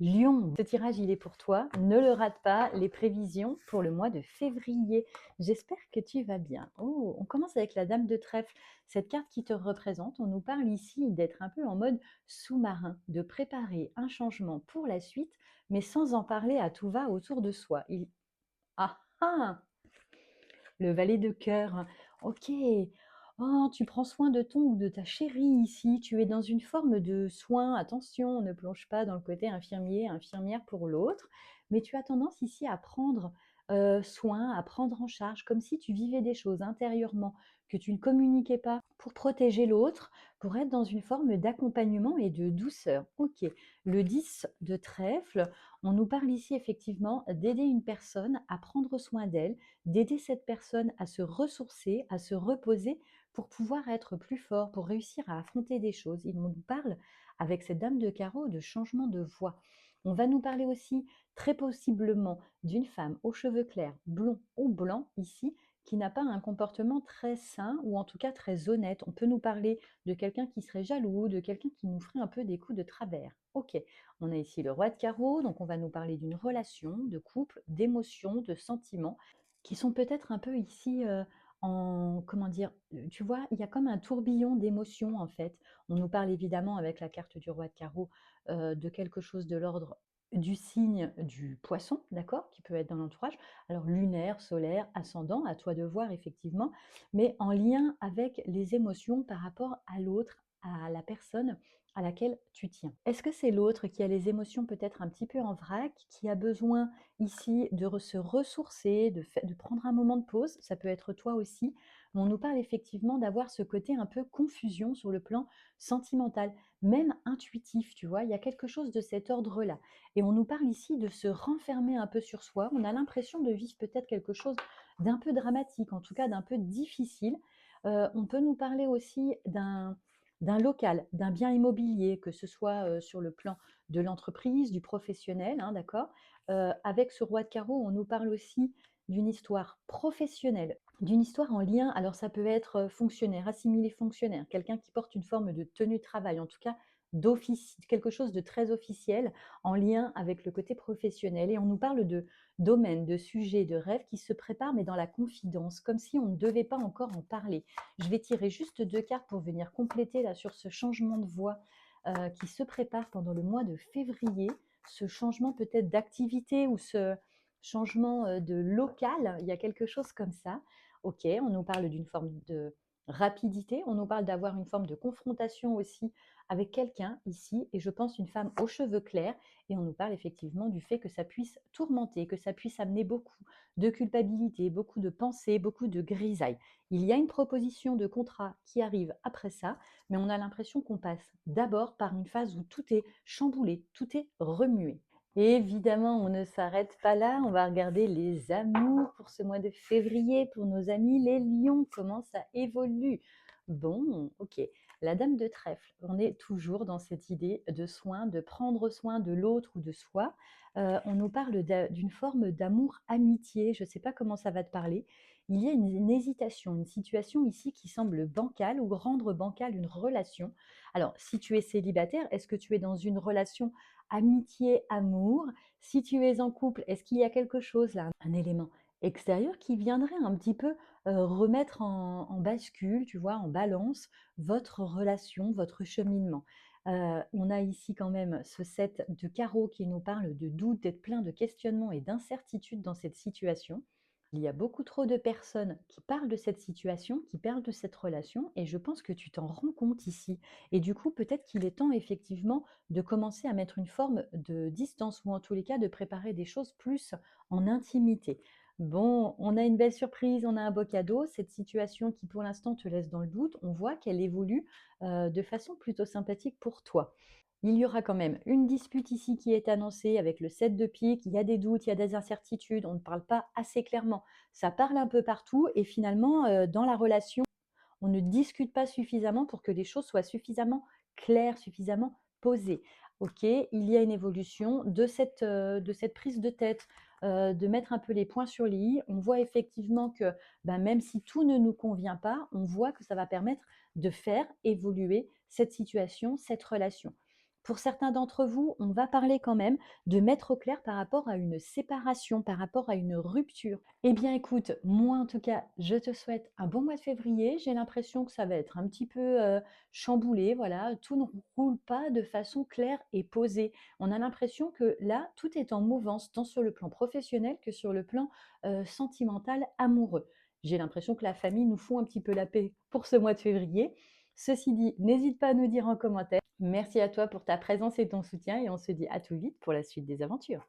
Lion, ce tirage, il est pour toi. Ne le rate pas, les prévisions pour le mois de février. J'espère que tu vas bien. Oh, on commence avec la Dame de trèfle. Cette carte qui te représente, on nous parle ici d'être un peu en mode sous-marin, de préparer un changement pour la suite, mais sans en parler à tout va autour de soi. Ah ah, le valet de cœur. Ok. Oh, tu prends soin de ton ou de ta chérie ici. Tu es dans une forme de soin. Attention, on ne plonge pas dans le côté infirmier, infirmière pour l'autre. Mais tu as tendance ici à prendre soin, à prendre en charge, comme si tu vivais des choses intérieurement que tu ne communiquais pas pour protéger l'autre, pour être dans une forme d'accompagnement et de douceur. Ok. Le 10 de trèfle, on nous parle ici effectivement d'aider une personne à prendre soin d'elle, d'aider cette personne à se ressourcer, à se reposer pour pouvoir être plus fort, pour réussir à affronter des choses. Il nous parle, avec cette dame de carreau, de changement de voix. On va nous parler aussi très possiblement d'une femme aux cheveux clairs, blonds ou blancs ici, qui n'a pas un comportement très sain ou en tout cas très honnête. On peut nous parler de quelqu'un qui serait jaloux, de quelqu'un qui nous ferait un peu des coups de travers. Ok, on a ici le roi de carreau, donc on va nous parler d'une relation, de couple, d'émotions, de sentiments qui sont peut-être un peu ici en, comment dire, tu vois, il y a comme un tourbillon d'émotions en fait. On nous parle évidemment avec la carte du roi de carreau de quelque chose de l'ordre du signe du poisson, d'accord, qui peut être dans l'entourage. Alors lunaire, solaire, ascendant, à toi de voir effectivement, mais en lien avec les émotions par rapport à l'autre, à la personne à laquelle tu tiens. Est-ce que c'est l'autre qui a les émotions peut-être un petit peu en vrac, qui a besoin ici de se ressourcer, de prendre un moment de pause? Ça peut être toi aussi. On nous parle effectivement d'avoir ce côté un peu confusion sur le plan sentimental, même intuitif, tu vois, il y a quelque chose de cet ordre-là. Et on nous parle ici de se renfermer un peu sur soi. On a l'impression de vivre peut-être quelque chose d'un peu dramatique, en tout cas d'un peu difficile. On peut nous parler aussi d'un local, d'un bien immobilier, que ce soit sur le plan de l'entreprise, du professionnel, hein, d'accord. Avec ce roi de carreau, on nous parle aussi d'une histoire professionnelle, d'une histoire en lien. Alors ça peut être fonctionnaire, assimilé fonctionnaire, quelqu'un qui porte une forme de tenue de travail, en tout cas d'office, quelque chose de très officiel en lien avec le côté professionnel. Et on nous parle de domaines, de sujets, de rêves qui se préparent, mais dans la confidence, comme si on ne devait pas encore en parler. Je vais tirer juste 2 cartes pour venir compléter là sur ce changement de voix qui se prépare pendant le mois de février, ce changement peut-être d'activité ou ce changement de local, il y a quelque chose comme ça. Ok, on nous parle d'une forme de rapidité, on nous parle d'avoir une forme de confrontation aussi avec quelqu'un ici, et je pense une femme aux cheveux clairs, et on nous parle effectivement du fait que ça puisse tourmenter, que ça puisse amener beaucoup de culpabilité, beaucoup de pensées, beaucoup de grisailles. Il y a une proposition de contrat qui arrive après ça, mais on a l'impression qu'on passe d'abord par une phase où tout est chamboulé, tout est remué. Et évidemment, on ne s'arrête pas là, on va regarder les amours pour ce mois de février, pour nos amis les lions, comment ça évolue. Bon, ok, la dame de trèfle, on est toujours dans cette idée de soin, de prendre soin de l'autre ou de soi. On nous parle d'une forme d'amour-amitié, je ne sais pas comment ça va te parler. Il y a une hésitation, une situation ici qui semble bancale ou rendre bancale une relation. Alors, si tu es célibataire, est-ce que tu es dans une relation amitié, amour? Si tu es en couple, est-ce qu'il y a quelque chose là, un élément extérieur qui viendrait un petit peu remettre en bascule, tu vois, en balance votre relation, votre cheminement? On a ici quand même ce set de carreaux qui nous parle de doute, d'être plein de questionnements et d'incertitudes dans cette situation. Il y a beaucoup trop de personnes qui parlent de cette situation, qui parlent de cette relation, et je pense que tu t'en rends compte ici. Et du coup, peut-être qu'il est temps effectivement de commencer à mettre une forme de distance, ou en tous les cas de préparer des choses plus en intimité. Bon, on a une belle surprise, on a un beau cadeau. Cette situation qui pour l'instant te laisse dans le doute, on voit qu'elle évolue de façon plutôt sympathique pour toi. Il y aura quand même une dispute ici qui est annoncée avec le 7 de pique. Il y a des doutes, il y a des incertitudes, on ne parle pas assez clairement. Ça parle un peu partout et finalement, dans la relation, on ne discute pas suffisamment pour que les choses soient suffisamment claires, suffisamment posées. Ok, il y a une évolution de cette prise de tête, de mettre un peu les points sur les i. On voit effectivement que ben, même si tout ne nous convient pas, on voit que ça va permettre de faire évoluer cette situation, cette relation. Pour certains d'entre vous, on va parler quand même de mettre au clair par rapport à une séparation, par rapport à une rupture. Eh bien écoute, moi en tout cas, je te souhaite un bon mois de février. J'ai l'impression que ça va être un petit peu chamboulé, voilà, tout ne roule pas de façon claire et posée. On a l'impression que là, tout est en mouvance, tant sur le plan professionnel que sur le plan sentimental, amoureux. J'ai l'impression que la famille nous fout un petit peu la paix pour ce mois de février. Ceci dit, n'hésite pas à nous dire en commentaire. Merci à toi pour ta présence et ton soutien et on se dit à tout vite pour la suite des aventures.